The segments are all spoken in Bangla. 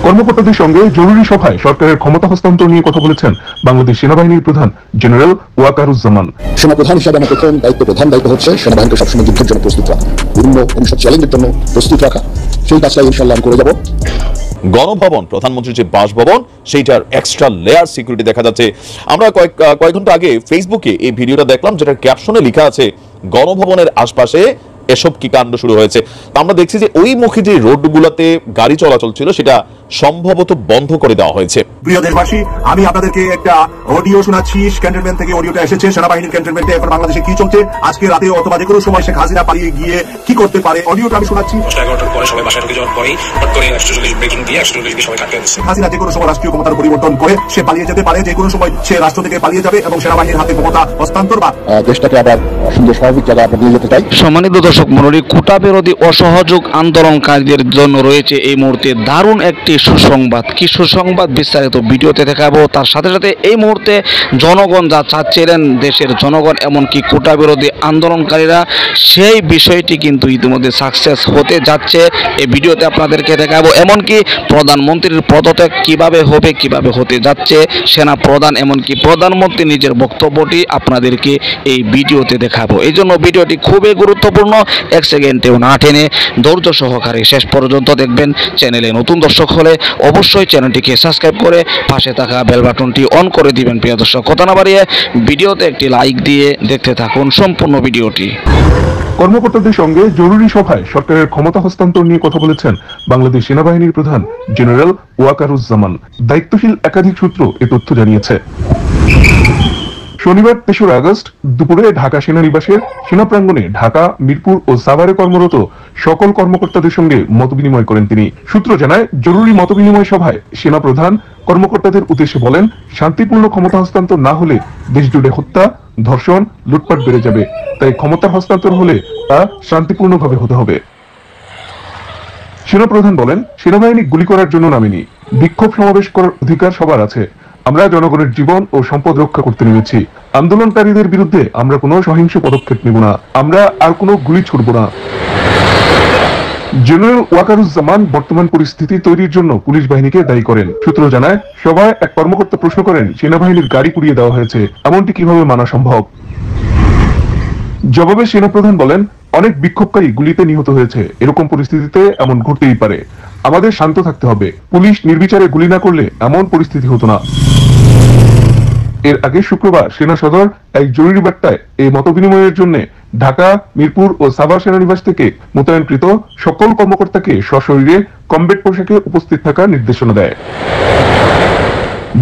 কর্মকর্তাদের সঙ্গে জরুরি সভায় সরকারের ক্ষমতা হস্তান্তর নিয়ে কথা বলেছেন বাংলাদেশ সেনাবাহিনীর প্রধান জেনারেল ওয়াকারুজ্জামান। সেনাপ্রধান হিসাবে আমার প্রথম দায়িত্ব হচ্ছে সেনাবাহিনীকে সবসময় যুদ্ধের জন্য প্রস্তুত রাখা, বিভিন্ন ভবিষ্যৎ চ্যালেঞ্জের জন্য প্রস্তুত রাখা। সেই কাজটা ইনশাআল্লাহ করে যাব। গণভবন, প্রধানমন্ত্রীর যে বাসভবন, সেইটার এক্সট্রা লেয়ার সিকিউরিটি দেখা যাচ্ছে। আমরা কয়েক ঘন্টা আগে ফেসবুকে এই ভিডিওটা দেখলাম, যেটার ক্যাপশনে লেখা আছে গণভবনের আশপাশে এসব কি কাণ্ড শুরু হয়েছে। আমরা দেখছি যে ওই মুখে যে রোডগুলোতে গাড়ি চলাচল ছিল সেটা সম্ভবত বন্ধ করে দেওয়া হয়েছে। প্রিয় দেশবাসী, আমি আপনাদেরকে একটা অডিও শোনাচ্ছি। ক্যান্টনমেন্ট থেকে অডিওটা এসেছে। সেনাবাহিনীর ক্যান্টনমেন্টে এখন বাংলাদেশে কি চলছে, আজকে রাতে অথবা যে কোনো সময় শেখ হাসিনা পালিয়ে গিয়ে কি করতে পারে, অডিওটা আমি শোনাচ্ছি। 11টার পরে সবাই বাসায় ঢুকে যাওয়ার পরেই হট করে 140 ব্রেকিং দিয়ে 140 দিয়ে সবাই কাটকে দিচ্ছে। হাসিনা যে কোনো সময় রাষ্ট্রীয় ক্ষমতার পরিবর্তন করে সে পালিয়ে যেতে পারে, যে কোনো সময় সে রাষ্ট্র থেকে পালিয়ে যাবে এবং সেনাবাহিনীর হাতে ক্ষমতা হস্তান্তর বা দেশটাকে আবার সুন্দর স্বাভাবিক জায়গায় আমরা নিয়ে যেতে চাই। সম্মানিত দর্শক মণ্ডলী, কোটা বিরোধী অসহযোগ আন্দোলনকারীদের জন্য রয়েছে এই মুহূর্তে দারুণ একটি সুসংবাদ। কি সুসংবাদ বিস্তারিত ভিডিওতে দেখাবো। তার সাথে সাথে এই মুহূর্তে জনগণ যা চাচ্ছিলেন, দেশের জনগণ এমনকি কোটা বিরোধী আন্দোলনকারীরা, সেই বিষয়টি কিন্তু ইতিমধ্যে সাকসেস হতে যাচ্ছে। এই ভিডিওতে আপনাদেরকে দেখাবো। এমনকি প্রধানমন্ত্রীর পদত্যাগ কিভাবে হবে, কিভাবে হতে যাচ্ছে, সেনা প্রধান এমনকি প্রধানমন্ত্রী নিজের বক্তব্যটি আপনাদেরকে এই ভিডিওতে দেখাবো। এই জন্য ভিডিওটি খুবই গুরুত্বপূর্ণ। এক সেকেন্ডেও না টেনে ধৈর্য সহকারে শেষ পর্যন্ত দেখবেন। চ্যানেলে নতুন দর্শক হলে অবশ্যই চ্যানেলটিকে সাবস্ক্রাইব করে পাশে থাকা বেল বাটনটি অন করে দিবেন। প্রিয় দর্শক, কথা না বাড়িয়ে ভিডিওতে একটি লাইক দিয়ে দেখতে থাকুন সম্পূর্ণ ভিডিওটি। কর্মকর্তাদের সঙ্গে জরুরি সভায় সরকারের ক্ষমতা হস্তান্তর নিয়ে কথা বলেছেন বাংলাদেশ সেনাবাহিনীর প্রধান জেনারেল ওয়াকারুজ্জামান। দায়িত্বশীল একাধিক সূত্র এ তথ্য জানিয়েছে। শনিবার ৩রা আগস্ট দুপুরে ঢাকা সেনানিবাসের সেনা প্রাঙ্গণে ঢাকা, মিরপুর ও সাভারে কর্মরত সকল কর্মকর্তাদের সঙ্গে মতবিনিময় করেন তিনি। সূত্র জানায়, জরুরি মতবিনিময় সভায় সেনা প্রধান কর্মকর্তাদের উদ্দেশ্যে বলেন, শান্তিপূর্ণ ক্ষমতা হস্তান্তর না হলে দেশ জুড়ে হত্যা, ধর্ষণ, লুটপাট বেড়ে যাবে। তাই ক্ষমতা হস্তান্তর হলে তা শান্তিপূর্ণভাবে হতে হবে। সেনা প্রধান বলেন, সেনাবাহিনী গুলি করার জন্য নামেনি, বিক্ষোভ সমাবেশ করার অধিকার সবার আছে। আমরা জনগণের জীবন ও সম্পদ রক্ষা করতে নেমেছি। আন্দোলনকারীদের বিরুদ্ধে আমরা কোনো সহিংস পদক্ষেপ নেব না, আমরা আর কোনো গুলি ছুড়ব না। জেনারেল ওয়াকারুজ্জামান বর্তমান পরিস্থিতি তৈরির জন্য পুলিশ বাহিনীকে দায়ী করেন। সূত্র জানায়, সভায় এক কর্মকর্তা প্রশ্ন করেন, সেনাবাহিনীর গাড়ি পুড়িয়ে দেওয়া হয়েছে, এমনটি কিভাবে মানা সম্ভব? জবাবে সেনাপ্রধান বলেন, অনেক বিক্ষোভকারী গুলিতে নিহত হয়েছে। এরকম পরিস্থিতিতে এমন ঘটতেই পারে। আমাদের শান্ত থাকতে হবে। পুলিশ নির্বিচারে গুলি না করলে এমন পরিস্থিতি হতো না। এর আগে শুক্রবার সেনা সদর এক জরুরি বার্তায় এই মতবিনিময়ের জন্য ঢাকা, মিরপুর ও সাভার সেনানিবাস থেকে মোতায়েনকৃত সকল কর্মকর্তাকে সশরীরে কমব্যাট পোশাকে উপস্থিত থাকার নির্দেশনা দেয়।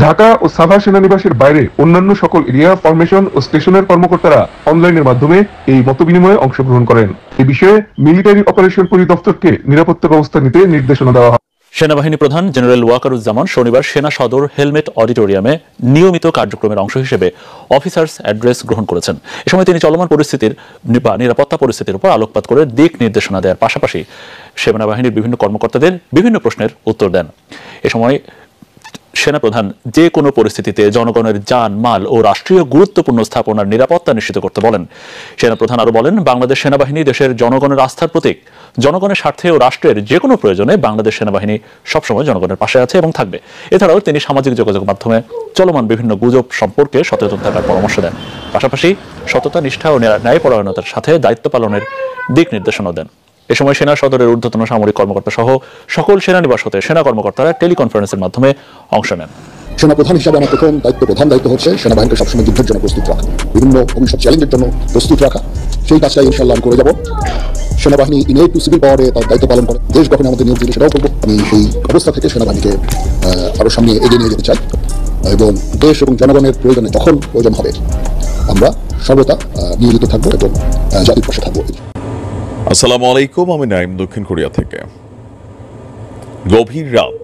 ঢাকা ও সাভার সেনানিবাসের বাইরে অন্যান্য সকল এরিয়া, ফরমেশন ও স্টেশনের কর্মকর্তারা অনলাইনের মাধ্যমে এই মতবিনিময়ে অংশগ্রহণ করেন। এ বিষয়ে মিলিটারি অপারেশন পরিদপ্তরকে নিরাপত্তা ব্যবস্থা নিতে নির্দেশনা দেওয়া হয়। সেনাবাহিনী প্রধান জেনারেল ওয়াকারুজ্জামান শনিবার সেনা সদর হেলমেট অডিটোরিয়ামে নিয়মিত কার্যক্রমের অংশ হিসেবে অফিসার্স অ্যাড্রেস গ্রহণ করেছেন। এ সময় তিনি চলমান পরিস্থিতির নিরাপত্তা পরিস্থিতির উপর আলোকপাত করে দিক নির্দেশনা দেওয়ার পাশাপাশি সেনাবাহিনীর বিভিন্ন কর্মকর্তাদের বিভিন্ন প্রশ্নের উত্তর দেন। এ সময় সেনাপ্রধান যে কোনো পরিস্থিতিতে জনগণের জান, মাল ও রাষ্ট্রীয় গুরুত্বপূর্ণ স্থাপনার নিরাপত্তা নিশ্চিত করতে বলেন। সেনাপ্রধান আরো বলেন, বাংলাদেশ সেনাবাহিনী দেশের জনগণের আস্থার প্রতীক। জনগণের স্বার্থে ও রাষ্ট্রের যে কোনো প্রয়োজনে বাংলাদেশ সেনাবাহিনী সবসময় জনগণের পাশে আছে এবং থাকবে। এছাড়াও তিনি সামাজিক যোগাযোগ মাধ্যমে চলমান বিভিন্ন গুজব সম্পর্কে সচেতন থাকার পরামর্শ দেন। পাশাপাশি সততা, নিষ্ঠা ও ন্যায়পরায়ণতার সাথে দায়িত্ব পালনের দিক নির্দেশনা দেন। এ সময় সেনা সদরের ঊর্ধ্বতন সামরিক কর্মকর্তা সহ সকল সেনানিবাস হতে সেনা কর্মকর্তারা টেলিকনফারেন্সের মাধ্যমে অংশ নেন। সেনাপ্রধান হিসাবে আমার প্রথম দায়িত্ব হচ্ছে সেনাবাহিনীকে সবসময় যুদ্ধের জন্য প্রস্তুত রাখা, বিভিন্ন ভবিষ্যৎ চ্যালেঞ্জের জন্য প্রস্তুত রাখা। সেই কাজটা ইনশাআল্লাহ করে যাব। সেনাবাহিনী ইনেট টু সিভিল পাওয়ারে তার দায়িত্ব পালন করে। দেশ গঠনে আমাদের নিয়োগ দিলে সেটাও করবো। আমি সেই অবস্থা থেকে সেনাবাহিনীকে আরো সামনে এগিয়ে নিয়ে যেতে চাই এবং দেশ এবং জনগণের প্রয়োজনে যখন প্রয়োজন হবে আমরা সর্বদা নিয়োজিত থাকবো এবং জাতির পাশে থাকবো। আসসালামু আলাইকুম, আমি নাইম, দক্ষিণ কোরিয়া থেকে। গভীর রাত,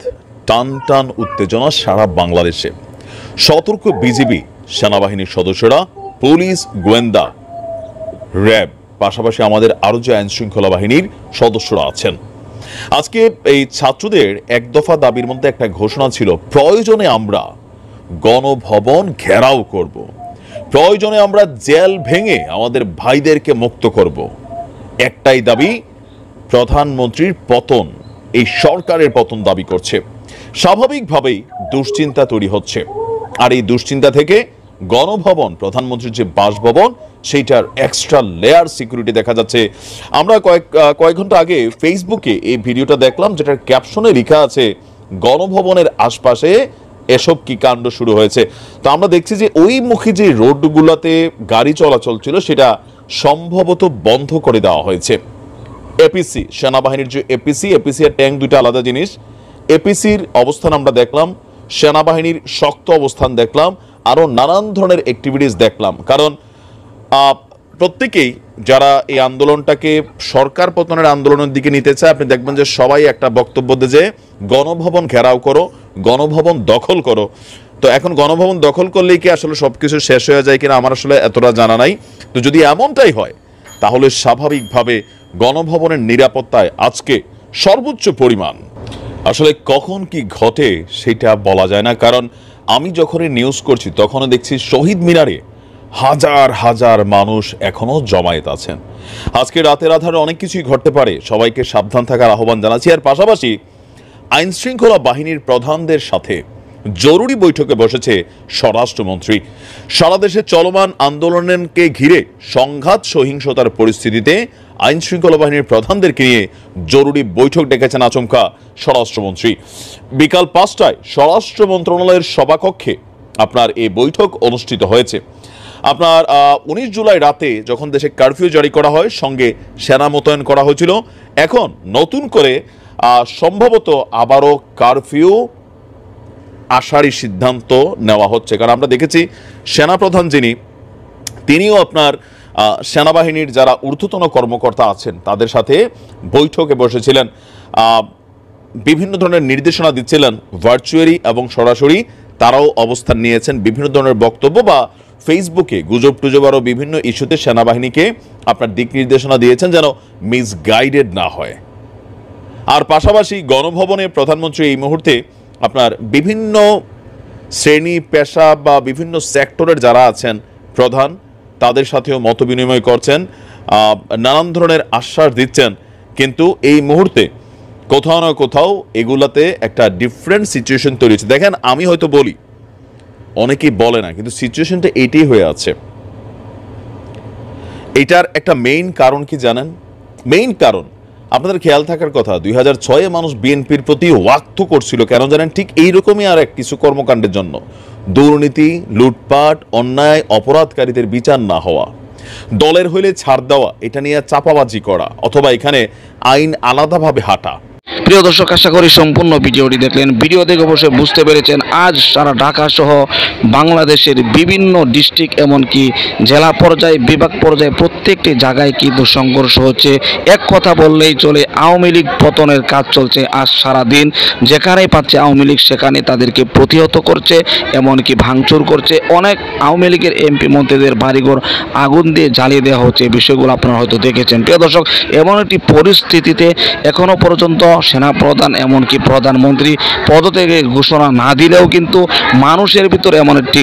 টান টান উত্তেজনা সারা বাংলাদেশে। সতর্ক বিজিবি, সেনাবাহিনীর সদস্যরা, পুলিশ, গোয়েন্দা, র্যাব, পাশাপাশি আমাদের আরো যে আইন শৃঙ্খলা বাহিনীর সদস্যরা আছেন। আজকে এই ছাত্রদের এক দফা দাবির মধ্যে একটা ঘোষণা ছিল, প্রয়োজনে আমরা গণভবন ঘেরাও করব, প্রয়োজনে আমরা জেল ভেঙে আমাদের ভাইদেরকে মুক্ত করব। একটাই দাবি, প্রধানমন্ত্রীর পতন এই সরকারের পতন দাবি করছে। স্বাভাবিকভাবেই দুশ্চিন্তা তৈরি হচ্ছে, আর এই দুশ্চিন্তা থেকে গণভবন, প্রধানমন্ত্রীর যে বাসভবন, সেইটার এক্সট্রা লেয়ার সিকিউরিটি দেখা যাচ্ছে। আমরা কয়েক ঘন্টা আগে ফেসবুকে এই ভিডিওটা দেখলাম, যেটার ক্যাপশনে লেখা আছে গণভবনের আশপাশে এসব কি কাণ্ড শুরু হয়েছে। তো আমরা দেখছি যে ওই মুখী যে রোডগুলোতে গাড়ি চলাচল ছিল সেটা সম্ভবত বন্ধ করে দেওয়া হয়েছে। এপিসি, সেনাবাহিনীর যে এপিসি আর ট্যাঙ্ক দুটো আলাদা জিনিস। এপিসির অবস্থান আমরা দেখলাম, সেনাবাহিনীর শক্ত অবস্থান দেখলাম, আরো নানান ধরনের অ্যাক্টিভিটিস দেখলাম। কারণ প্রত্যেকেই যারা এই আন্দোলনটাকে সরকার পতনের আন্দোলনের দিকে নিতে চায়, আপনি দেখবেন যে সবাই একটা বক্তব্য দেয় যে গণভবন ঘেরাও করো, গণভবন দখল করো। তো এখন গণভবন দখল করলেই কি আসলে সবকিছু শেষ হয়ে যায় কিনা আমার আসলে এতটা জানা নাই। তো যদি এমনটাই হয় তাহলে স্বাভাবিকভাবে গণভবনের নিরাপত্তায় আজকে সর্বোচ্চ পরিমাণ আসলে কখন কি ঘটে সেটা বলা যায় না। কারণ আমি যখনই নিউজ করছি তখনও দেখছি শহীদ মিনারে হাজার হাজার মানুষ এখনো জমায়েত আছেন। আজকে রাতের আধারে অনেক কিছুই ঘটতে পারে, সবাইকে সাবধান থাকার আহ্বান জানাচ্ছি। আর পাশাপাশি আইন শৃঙ্খলা বাহিনীর প্রধানদের সাথে জরুরি বৈঠকে বসেছে স্বরাষ্ট্রমন্ত্রী। সারা দেশে চলমান আন্দোলনকে ঘিরে সংঘাত সহিংসতার পরিস্থিতিতে আইন শৃঙ্খলা বাহিনীর প্রধানদেরকে নিয়ে জরুরি বৈঠক ডেকেছেন আচমকা স্বরাষ্ট্রমন্ত্রী। বিকাল 5টায় স্বরাষ্ট্র মন্ত্রণালয়ের সভাকক্ষে আপনার এই বৈঠক অনুষ্ঠিত হয়েছে। আপনার 19 জুলাই রাতে যখন দেশে কারফিউ জারি করা হয়, সঙ্গে সেনা মোতায়েন করা হয়েছিল। এখন নতুন করে সম্ভবত আবারও কারফিউ আসারই সিদ্ধান্ত নেওয়া হচ্ছে। কারণ আমরা দেখেছি সেনাপ্রধান তিনিও আপনার সেনাবাহিনীর যারা ঊর্ধ্বতন কর্মকর্তা আছেন তাদের সাথে বৈঠকে বসেছিলেন, বিভিন্ন ধরনের নির্দেশনা দিচ্ছিলেন ভার্চুয়ালি এবং সরাসরি। তারাও অবস্থান নিয়েছেন, বিভিন্ন ধরনের বক্তব্য বা ফেসবুকে গুজব টুজব আরও বিভিন্ন ইস্যুতে সেনাবাহিনীকে আপনার দিক নির্দেশনা দিয়েছেন যেন মিসগাইডেড না হয়। আর পাশাপাশি গণভবনে প্রধানমন্ত্রী এই মুহূর্তে আপনার বিভিন্ন শ্রেণী পেশা বা বিভিন্ন সেক্টরের যারা আছেন প্রধান, তাদের সাথেও মত বিনিময় করছেন, নানান ধরনের আশ্বাস দিচ্ছেন। কিন্তু এই মুহূর্তে কোথাও না কোথাও এগুলাতে একটা ডিফারেন্ট সিচুয়েশন তৈরি হচ্ছে। দেখেন, আমি হয়তো বলি, অনেকেই বলে না, কিন্তু সিচুয়েশনটা এইটাই হয়ে আছে। এটার একটা মেইন কারণ কি জানেন? মেইন কারণ আপনাদের খেয়াল থাকার কথা, 2006-এ মানুষ বিএনপির প্রতি ওয়াক্ত করছিল কেন জানেন? ঠিক এইরকমই আর এক কিছু কর্মকাণ্ডের জন্য। দুর্নীতি, লুটপাট, অন্যায়, অপরাধকারীদের বিচার না হওয়া, দলের হইলে ছাড় দেওয়া, এটা নিয়ে চাপাবাজি করা, অথবা এখানে আইন আলাদাভাবে হাঁটা। প্রিয় দর্শক, আশা করি সম্পূর্ণ ভিডিওটি দেখলেন। ভিডিও দেখে অবশ্যই বুঝতে পেরেছেন আজ সারা ঢাকা সহ বাংলাদেশের বিভিন্ন ডিস্ট্রিক্ট এমনকি জেলা পর্যায়ে, বিভাগ পর্যায়ে প্রত্যেকটি জায়গায় কিন্তু সংঘর্ষ হচ্ছে। এক কথা বললেই চলে, আওয়ামী লীগ পতনের কাজ চলছে আজ সারা দিন। যেখানেই পাচ্ছে আওয়ামী লীগ সেখানে তাদেরকে প্রতিহত করছে, এমনকি ভাঙচুর করছে। অনেক আওয়ামী লীগের এমপি মন্ত্রীদের বাড়িঘর আগুন দিয়ে জ্বালিয়ে দেওয়া হচ্ছে। এই বিষয়গুলো আপনারা হয়তো দেখেছেন। প্রিয় দর্শক, এমন একটি পরিস্থিতিতে এখনো পর্যন্ত সেনাপ্রধান এমনকি প্রধানমন্ত্রী পদত্যাগের ঘোষণা না দিলেও কিন্তু মানুষের ভিতরে এমন একটি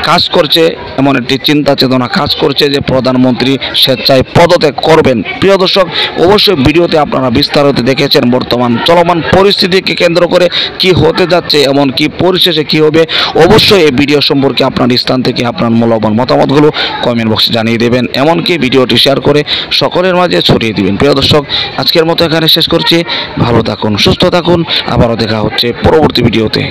কাজ করছে, এমন একটি চিন্তা চেতনা কাজ করছে যে প্রধানমন্ত্রী স্বেচ্ছায় পদত্যাগ করবেন। প্রিয় দর্শক, অবশ্যই ভিডিওতে আপনারা বিস্তারিত দেখেছেন বর্তমান চলমান পরিস্থিতিকে কেন্দ্র করে কি হতে যাচ্ছে, এমনকি পরিশেষে কি হবে। অবশ্যই এই ভিডিও সম্পর্কে আপনার স্থান থেকে আপনার মূল্যবান মতামতগুলো কমেন্ট বক্সে জানিয়ে দেবেন, এমনকি ভিডিওটি শেয়ার করে সকলের মাঝে ছড়িয়ে দিবেন। প্রিয় দর্শক, আজকের মতো এখানে শেষ করছি। ভালো থাকুন, সুস্থ থাকুন, আবারও দেখা হচ্ছে পরবর্তী ভিডিওতে।